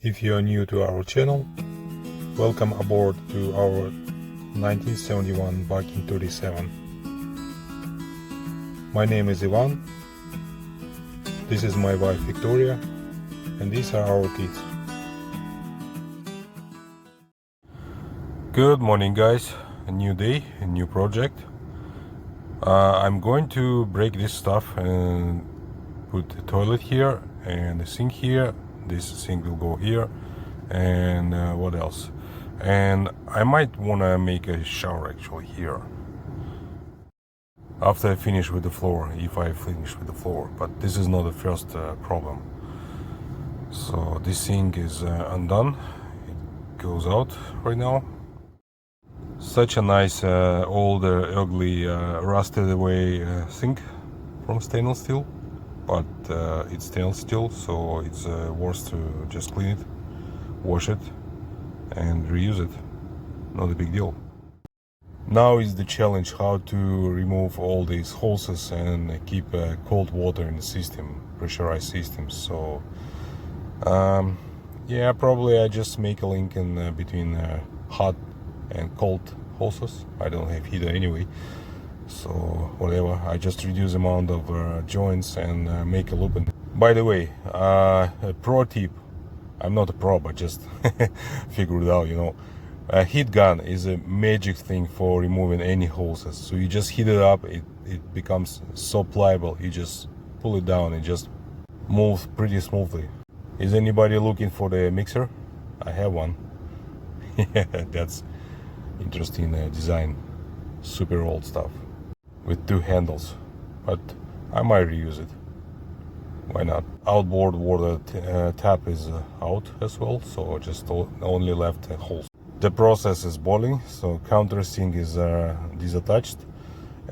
If you are new to our channel, welcome aboard to our 1971 Bakin 37. My name is Ivan, this is my wife Victoria, and these are our kids. Good morning guys, a new day, a new project. I'm going to break this stuff and put the toilet here and the sink here. This sink will go here, and what else? And I might want to make a shower actually here after I finish with the floor, if I finish with the floor. But this is not the first problem. So this sink is undone, it goes out right now. Such a nice old ugly rusted away sink from stainless steel, but it's stainless steel, so it's worth to just clean it, wash it and reuse it. Not a big deal. Now is the challenge how to remove all these hoses and keep cold water in the system, pressurized systems. So yeah, probably I just make a link in between hot and cold hoses. I don't have heater anyway, so whatever, I just reduce the amount of joints and make a loop. By the way, a pro tip, I'm not a pro, but just figure it out, you know. A heat gun is a magic thing for removing any hoses. So you just heat it up, it becomes so pliable, you just pull it down, it just moves pretty smoothly. Is anybody looking for the mixer? I have one. Yeah, that's interesting design, super old stuff with two handles, but I might reuse it. Why not? Outboard water tap is out as well, so just only left holes. The process is boiling, so countersink is disattached,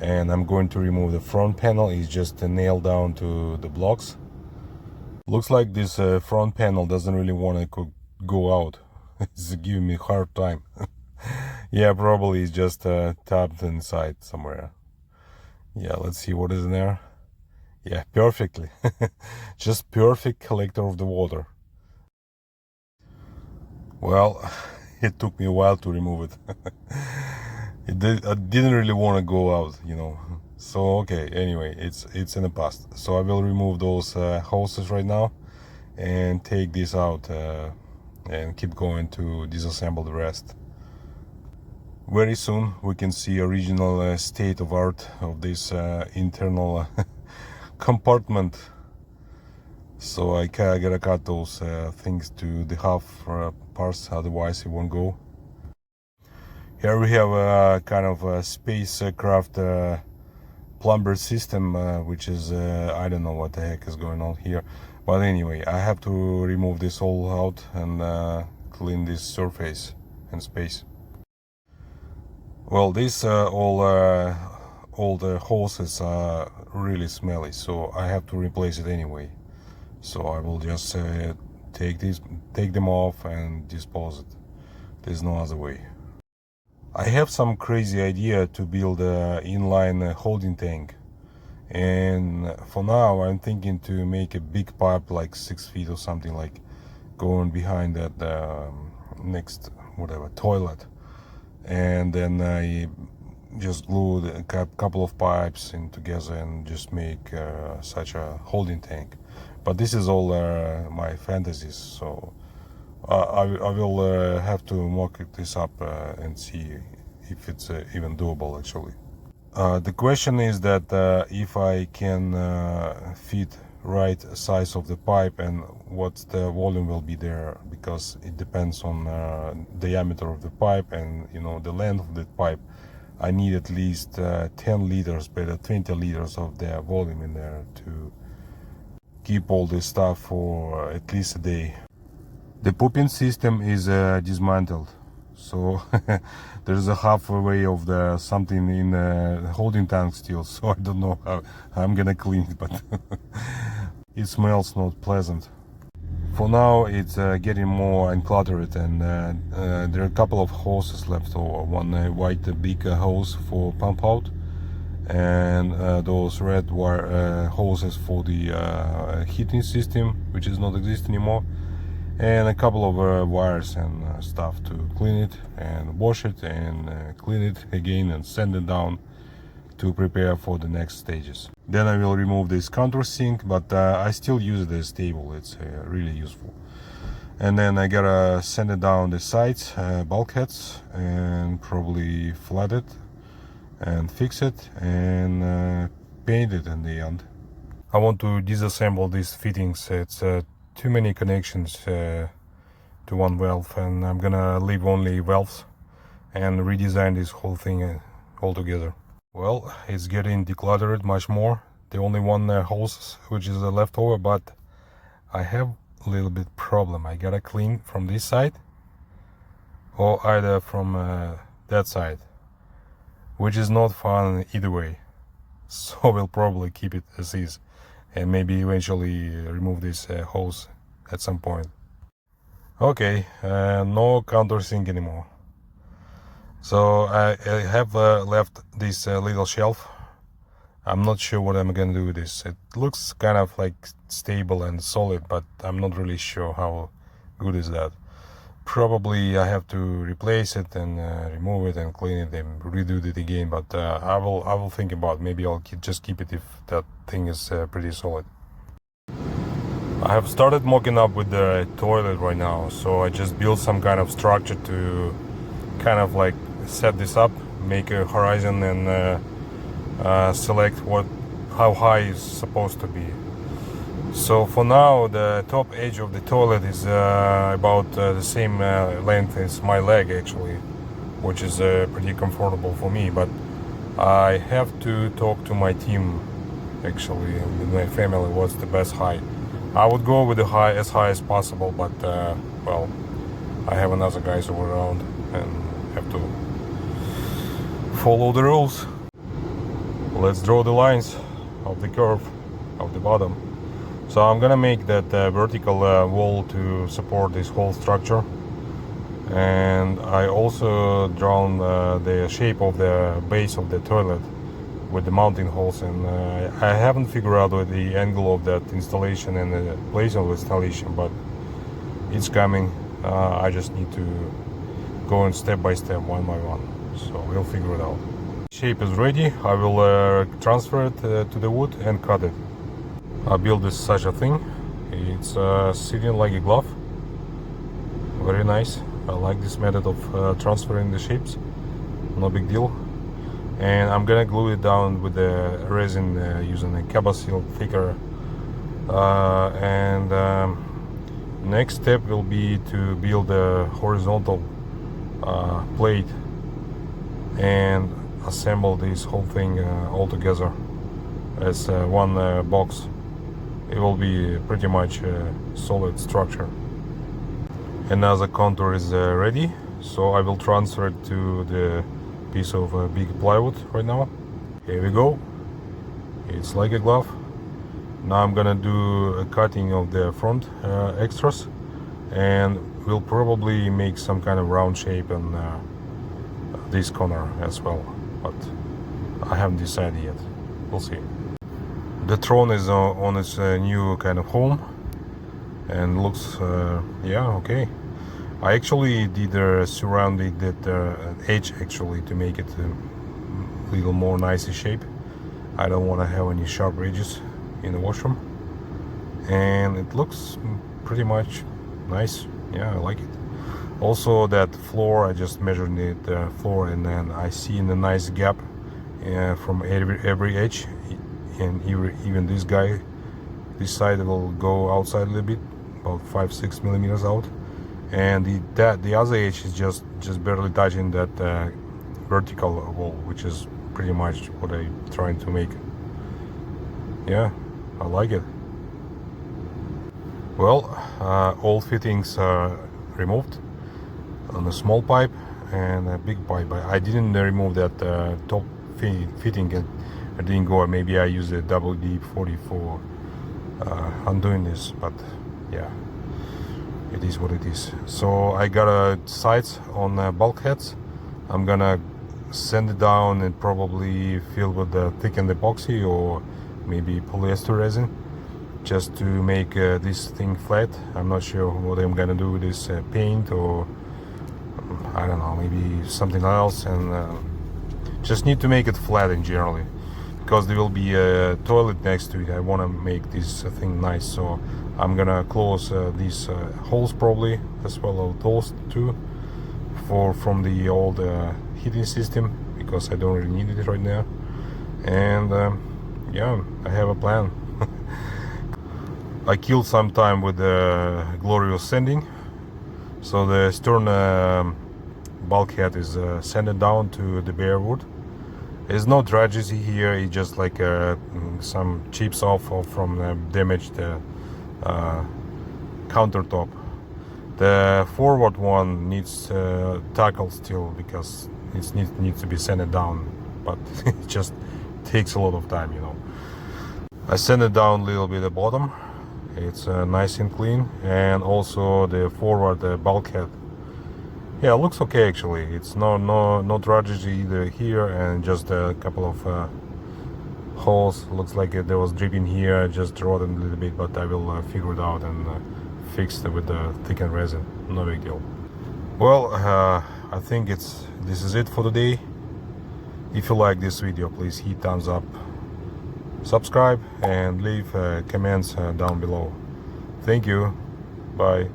and I'm going to remove the front panel. It's just nailed down to the blocks. Looks like this front panel doesn't really want to go out. It's giving me a hard time. Yeah, probably it's just tapped inside somewhere. Yeah, let's see what is in there. Yeah, perfectly. Just perfect collector of the water. Well, it took me a while to remove it. I didn't really want to go out, you know. So okay, anyway, it's in the past. So I will remove those hoses right now and take this out and keep going to disassemble the rest. Very soon we can see original state of art of this internal compartment. So I gotta cut those things to the half parts, otherwise it won't go. Here we have a kind of a spacecraft plumber system, which is I don't know what the heck is going on here. But anyway, I have to remove this all out and clean this surface and space. Well, these all the hoses are really smelly, so I have to replace it anyway. So I will just take them off and dispose it. There's no other way. I have some crazy idea to build an inline holding tank, and for now I'm thinking to make a big pipe like 6 feet or something, like going behind that next whatever toilet, and then I just glue a couple of pipes in together and just make such a holding tank. But this is all my fantasies, so I will have to mock this up and see if it's even doable actually. The question is that if I can fit right size of the pipe and what the volume will be there, because it depends on diameter of the pipe and, you know, the length of the pipe. I need at least 10 liters, better 20 liters of the volume in there to keep all this stuff for at least a day. The pooping system is dismantled, so there's a halfway of the something in the holding tank still, so I don't know how I'm gonna clean it, but it smells not pleasant. For now it's getting more uncluttered, and there are a couple of hoses left over. One white big hose for pump out, and those red wire hoses for the heating system, which is not exist anymore. and a couple of wires and stuff to clean it and wash it and clean it again and sand it down to prepare for the next stages. Then I will remove this countersink, but I still use it as table. It's really useful. And then I gotta sand it down the sides, bulkheads, and probably flat it and fix it and paint it in the end. I want to disassemble these fittings. It's too many connections to one valve, and I'm gonna leave only valves and redesign this whole thing altogether. Well, it's getting decluttered much more. The only one hose which is left over, but I have a little bit problem. I gotta clean from this side or either from that side, which is not fun either way. So we'll probably keep it as is and maybe eventually remove this hose at some point. Okay, no countersink anymore. So I have left this little shelf. I'm not sure what I'm gonna do with this. It looks kind of like stable and solid, but I'm not really sure how good is that. Probably I have to replace it and remove it and clean it and redo it again, but I will think about it. Maybe I'll just keep it if that thing is pretty solid. I have started mocking up with the toilet right now, so I just built some kind of structure to kind of like set this up, make a horizon and select how high it's supposed to be. So for now the top edge of the toilet is about the same length as my leg actually, which is pretty comfortable for me, but I have to talk to my team actually with my family what's the best height. I would go with the as high as possible, but well, I have another guys around and have to follow the rules. Let's draw the lines of the curve of the bottom. So I'm gonna make that vertical wall to support this whole structure, and I also drawn the shape of the base of the toilet with the mounting holes, and I haven't figured out the angle of that installation and the place of installation, but it's coming. I just need to go in step by step, one by one, so we'll figure it out. Shape is ready. I will transfer it to the wood and cut it. I built this such a thing. It's sitting like a glove. Very nice. I like this method of transferring the shapes. No big deal. And I'm gonna glue it down with the resin using a Cabasil thicker. Next step will be to build a horizontal plate and assemble this whole thing all together as one box. It will be pretty much a solid structure. Another contour is ready, so I will transfer it to the piece of big plywood right now. Here we go. It's like a glove. Now I'm gonna do a cutting of the front extras, and we'll probably make some kind of round shape on this corner as well, but I haven't decided yet. We'll see. The throne is on its new kind of home and looks yeah, okay. I actually did surrounding that edge actually to make it a little more nicer shape. I don't want to have any sharp edges in the washroom, and it looks pretty much nice. Yeah, I like it. Also that floor, I just measured the floor, and then I see in a nice gap from every edge, and even this side will go outside a little bit, about 5-6 millimeters out, and the other edge is just barely touching that vertical wall, which is pretty much what I'm trying to make. Yeah, I like it. Well, all fittings are removed on a small pipe and a big pipe. I didn't remove that top fitting, and I didn't go. Maybe I used a WD-40 for undoing this, but yeah, it is what it is. So I got sides on bulkheads. I'm gonna sand it down and probably fill with the thickened epoxy or maybe polyester resin, just to make this thing flat. I'm not sure what I'm gonna do with this paint, or I don't know, maybe something else, and just need to make it flat in generally, because there will be a toilet next to it. I want to make this thing nice, so I'm gonna close these holes probably as well as those two from the old heating system, because I don't really need it right now. And yeah, I have a plan. I killed some time with the glorious sanding, so the stern bulkhead is sanded down to the bare wood. There's no tragedy here, it's just like some chips off from the damaged countertop. The forward one needs tackle still, because it needs to be sanded down, but it just takes a lot of time, you know. I sanded down a little bit at the bottom, it's nice and clean, and also the forward bulkhead. Yeah, it looks okay actually. It's no tragedy either here, and just a couple of holes. Looks like there was dripping here, just rotten a little bit, but I will figure it out and fix it with the thickened resin. No big deal. Well, I think this is it for today. If you like this video, please hit thumbs up, subscribe, and leave comments down below. Thank you. Bye.